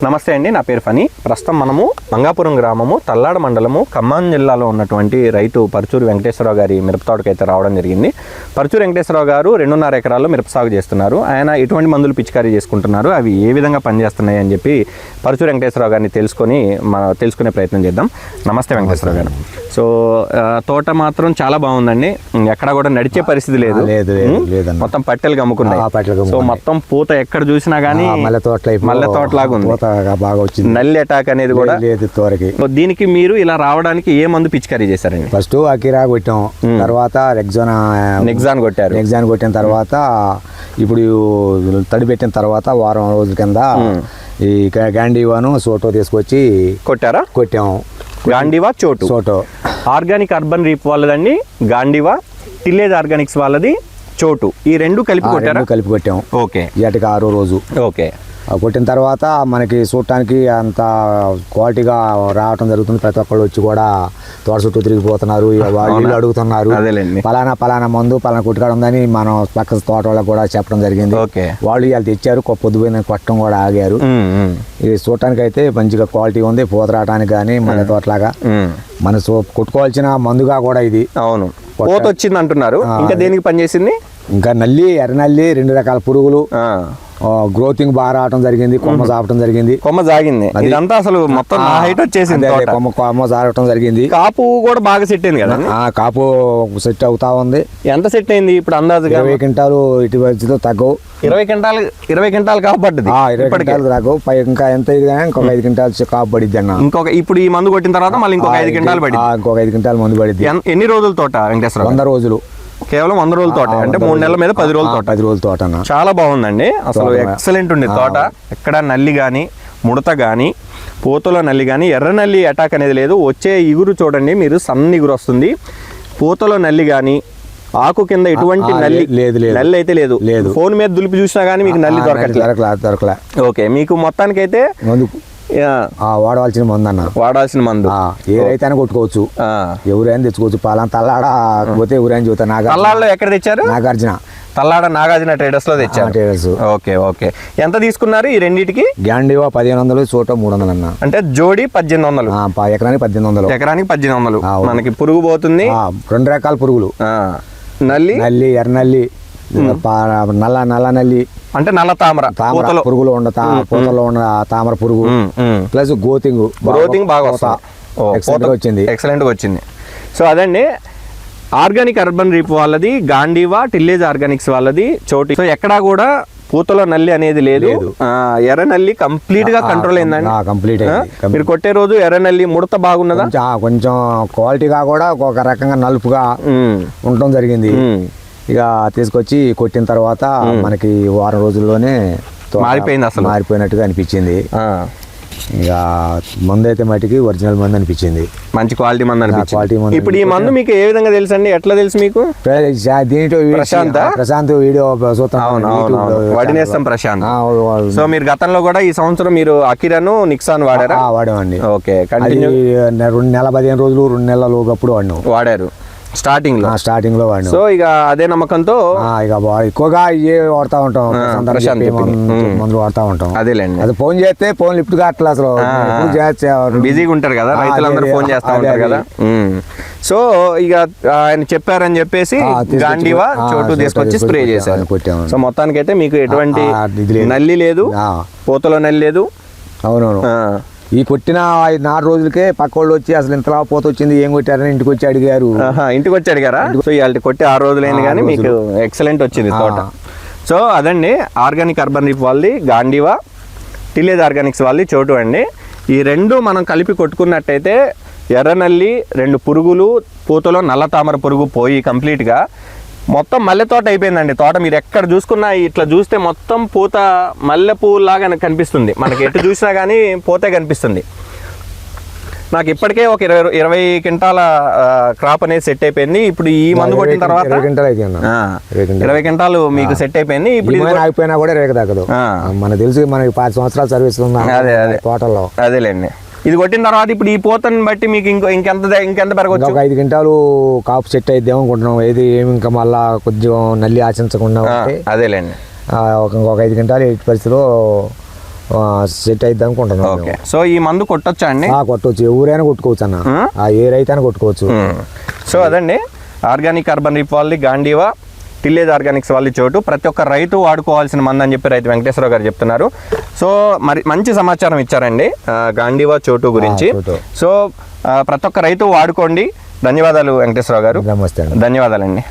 నమస్తే అండి, నా పేరు ఫనీ. ప్రస్తుతం మనము మంగాపురం గ్రామము తల్లాడ మండలము ఖమ్మం జిల్లాలో ఉన్నటువంటి రైతు పరుచూరి వెంకటేశ్వరరావు గారి మిరప తోటకైతే రావడం జరిగింది. పరుచూరి వెంకటేశ్వరరావు గారు 2.5 ఎకరాల్లో మిరప సాగు చేస్తున్నారు. ఆయన ఎటువంటి మందులు పిచికారీ చేసుకుంటున్నారు, అవి ఏ విధంగా పనిచేస్తున్నాయి అని చెప్పి పరుచూరి వెంకటేశ్వరరావు గారిని తెలుసుకునే ప్రయత్నం చేద్దాం. నమస్తే వెంకటేశ్వరరావు గారు. సో తోట మాత్రం చాలా బాగుందండి, ఎక్కడ కూడా నడిచే పరిస్థితి లేదు, మొత్తం పట్టెలు కమ్ముకున్నాయి. సో మొత్తం పూత ఎక్కడ చూసినా గానీ మల్లె తోటలాగా ఉంది, ఫస్ట్ అకిరా కొట్టాం, తర్వాత నెక్సాన్ కొట్టిన తర్వాత ఇప్పుడు తడి పెట్టిన తర్వాత వారం రోజుల కింద ఈ గాంధీవాను సోటో తీసుకొచ్చి కొట్టాము. గాంధీవా చోటో ఆర్గానిక్ అర్బన్ రీప్ వాళ్ళదండి, గాంధీవా టిల్లేజ్ ఆర్గానిక్స్ వాళ్ళది చోటు. ఈ రెండు కలిపి కొట్టాము. ఓకే, ఏటకి 6వ రోజు. ఓకే, కొట్టిన తర్వాత మనకి చూడటానికి అంత క్వాలిటీగా రావటం జరుగుతుంది. ప్రతి ఒక్కళ్ళు వచ్చి కూడా తోట చుట్టూ తిరిగిపోతున్నారు, వాళ్ళు అడుగుతున్నారు పలానా మందు పలానా కొట్టుకాడ ఉందని మనం పక్క తోట వాళ్ళకి కూడా చెప్పడం జరిగింది. వాళ్ళు ఇవాళ తెచ్చారు, పొద్దుపోయిన కొట్టడం కూడా ఆగారు. ఇది చూడటానికి అయితే మంచిగా క్వాలిటీ ఉంది, పూత రావడానికి కానీ మన తోటలాగా మన కొట్టుకోవాల్సిన మందుగా కూడా ఇది. అవును, పూత వచ్చింది అంటున్నారు. ఇంకా దేనికి పనిచేసింది? ఇంకా నల్లి, ఎర్రనల్లి, 2 రకాల పురుగులు, గ్రోతింగ్ బాగా రావడం జరిగింది, కొమ్మ జాపటం జరిగింది. ఇదంతా అసలు మొత్తం హైట్ వచ్చేసింది, కొమ్మ జారటం జరిగింది. కాపు కూడా బాగా సెట్ అయింది కదా? కాపు సెట్ అవుతా ఉంది. ఎంత సెట్ అయింది ఇప్పుడు? అందాజుగా 20 క్వింటాలు ఇటు తగ్గవు. 20 క్వింటాలు కాపు పడ్డది. 20 క్వింటాలు తగ్గవు. ఇంకా ఎంత ఇది ఇంకొక 5 క్వింటాలు కాపు పడిద్ది అన్న. ఇప్పుడు ఈ మందు కొట్టిన తర్వాత మళ్ళీ ఇంకొక 5 క్వింటాలు పడింది. ఇంకొక 5 క్వింటాలు మందు పడిద్ది. ఎన్ని రోజుల తోట వెంకటేశ్వర? 100 రోజులు. కేవలం 100 రోజుల తోట, అంటే 3 నెలల మీద 10 రోజుల తోట. 10 రోజుల తోట చాలా బాగుందండి, అసలు ఎక్సలెంట్ ఉంది తోట. ఎక్కడ నల్లి కానీ, ముడత కానీ, పూతలో నల్లి కానీ, ఎర్ర నల్లి అటాక్ అనేది లేదు. వచ్చే ఇగురు చూడండి మీరు, సన్న ఇగురు వస్తుంది. పూతలో నల్లి కానీ, ఆకు కింద ఎటువంటి నల్లి అయితే లేదు. ఫోన్ మీద దులిపి చూసినా కానీ మీకు నల్లి దొరకట్లే. ఓకే, మీకు మొత్తానికైతే వాడవలసిన మందు ఏ రైతే కొట్టుకోవచ్చు, ఎవరైనా తెచ్చుకోవచ్చు. పలానా తల్లాడ పోతే ఎవరైనా చూస్తారు. తల్లాడలో ఎక్కడ తెచ్చారు? నాగార్జున, తల్లాడ నాగార్జున ట్రేడర్స్ లో తెచ్చారు. ఓకే, ఎంత తీసుకున్నారు ఈ రెండింటికి? గాంధీవా 1500, చోట 300 అన్న. అంటే జోడి 1800, ఎకరానికి 1800. ఎకరానికి 1800. మనకి పురుగు పోతుంది. 2 రకాల పురుగులు, నల్లి, ఎర్రనల్లి, నల్ల నల్లి అంటే నల్ల తామర పురుగులు పూతలో ఉన్న తామర పురుగు, ప్లస్ గ్రోతింగ్ బాగా వచ్చింది, ఎక్సలెంట్ గా వచ్చింది. సో అదండి ఆర్గానిక్ అర్బన్ రీప్ వాళ్ళది, గాంధీవా టిల్లేజ్ ఆర్గానిక్స్ వాళ్ళది చోటు. సో ఎక్కడా కూడా పూతలో నల్లి అనేది లేదు. ఎర్ర నల్లి కంప్లీట్ గా కంట్రోల్ అయిందండి. కంప్లీట్ మీరు కొట్టే రోజు ఎర్ర నల్లి ముడత బాగున్నదా? కొంచెం క్వాలిటీగా కూడా ఒక రకంగా నలుపుగా ఉండటం జరిగింది. ఇక తీసుకొచ్చి కొట్టిన తర్వాత మనకి వారం రోజుల్లోనే మారిపోయినట్టుగా అనిపించింది. ఇక మందు అయితే మటుకి ఒరిజినల్ మందు అనిపించింది, మంచి క్వాలిటీ మందు అనిపించింది. ఇప్పుడు ఈ మందు మీకు ఏ విధంగా తెలుసు అండి? ఎట్లా తెలుసు మీకు? దీంట్లో ప్రశాంత్ వీడియో వడినేస్తాం ప్రశాంత్. సో మీరు గతంలో కూడా ఈ సంవత్సరం మీరు అకిరాను నిక్సాన్ వాడారా? వాడామండి. ఓకే, 2 నెలల 15 రోజులు 2 నెలల లోపప్పుడు వాడారు స్టార్టింగ్ లో వాడినా. సో ఇక అదే నమ్మకంతో ఇక ఎక్కువగా ఇవే వాడుతూ ఉంటాం, మందులు వాడుతూ ఉంటాం. అదేలేండి, అది ఫోన్ చేస్తే ఫోన్ లిఫ్ట్ గా అట్లా అసలు బిజీగా ఉంటారు కదా రైతులందరూ, ఫోన్ చేస్తా ఉంటారు కదా. సో ఇక ఆయన చెప్పారని చెప్పేసి గాంధీవా చోటు తీసుకొచ్చి స్ప్రే చేశారు. సో మొత్తానికైతే మీకు ఎటువంటి నల్లి లేదు, పూతలో నల్లి లేదు. అవునవును. ఈ కొట్టిన 4 రోజులకే పక్క వాళ్ళు వచ్చి అసలు ఇంతలా పోత వచ్చింది, ఏం కొట్టారని ఇంటికి వచ్చి అడిగారా? సో ఇవాళ కొట్టి 6 రోజులైంది కానీ మీకు ఎక్సలెంట్ వచ్చింది తోట. సో అదండి ఆర్గానిక్ అర్బన్ రీప్ వాళ్ళది, గాంధీవా టిల్లేజ్ ఆర్గానిక్స్ వాళ్ళది చోటు అండి. ఈ రెండు మనం కలిపి కొట్టుకున్నట్టయితే ఎర్రనల్లి, 2 పురుగులు, పూతలో నల్ల తామర పురుగు పోయి కంప్లీట్గా మొత్తం మల్లె తోట అయిపోయిందండి. తోట మీరు ఎక్కడ చూసుకున్నా ఇట్లా చూస్తే మొత్తం పూత మల్లె పువ్వు లాగా కనిపిస్తుంది. మనకి ఎటు చూసినా కానీ పూతే కనిపిస్తుంది. నాకు ఇప్పటికే ఒక 20 క్వింటాల క్రాప్ అనేది సెట్ అయిపోయింది. ఇప్పుడు ఈ మందు కొట్టిన తర్వాత 20 క్వింటాలు మీకు సెట్ అయిపోయింది. ఇప్పుడు అయిపోయినా కూడా రేగ తగ్గదు. మనకు తెలుసు, మనకి 5 సంవత్సరాలు సర్వీస్ ఉంది తోటలో. అదేలేండి, ఇది కొట్టిన తర్వాత ఇప్పుడు ఈ పూతని బట్టి మీకు ఇంకెంత పెరగచ్చు? 5 క్వింటాలు కాపు సెట్ అయిద్దాం అనుకుంటున్నాం. ఏది ఏమి ఇంకా మళ్ళా కొంచెం నల్లి ఆశించకుండా. అదేలేండి, ఇంకొక 5 క్వింటాలు ఎట్టి పరిస్థితిలో సెట్ అయిద్ది అనుకుంటున్నాం. ఓకే, సో ఈ మందు కొట్టొచ్చా అండి? కొట్టవచ్చు, ఎవరైనా కొట్టుకోవచ్చు అన్న, ఏ రైతైనా కొట్టుకోవచ్చు. సో అదండి ఆర్గానిక్ కార్బన్ రిప్ వాళ్ళది గాంధీవా, టిల్లేజ్ ఆర్గానిక్స్ వాళ్ళ చోటు, ప్రతి ఒక్క రైతు వాడుకోవాల్సిన మంది అని చెప్పి రైతు వెంకటేశ్వరరావు గారు చెప్తున్నారు. సో మరి మంచి సమాచారం ఇచ్చారండి గాంధీవా చోటు గురించి. సో ప్రతి ఒక్క రైతు వాడుకోండి. ధన్యవాదాలు వెంకటేశ్వరరావు గారు. నమస్తే. ధన్యవాదాలండి.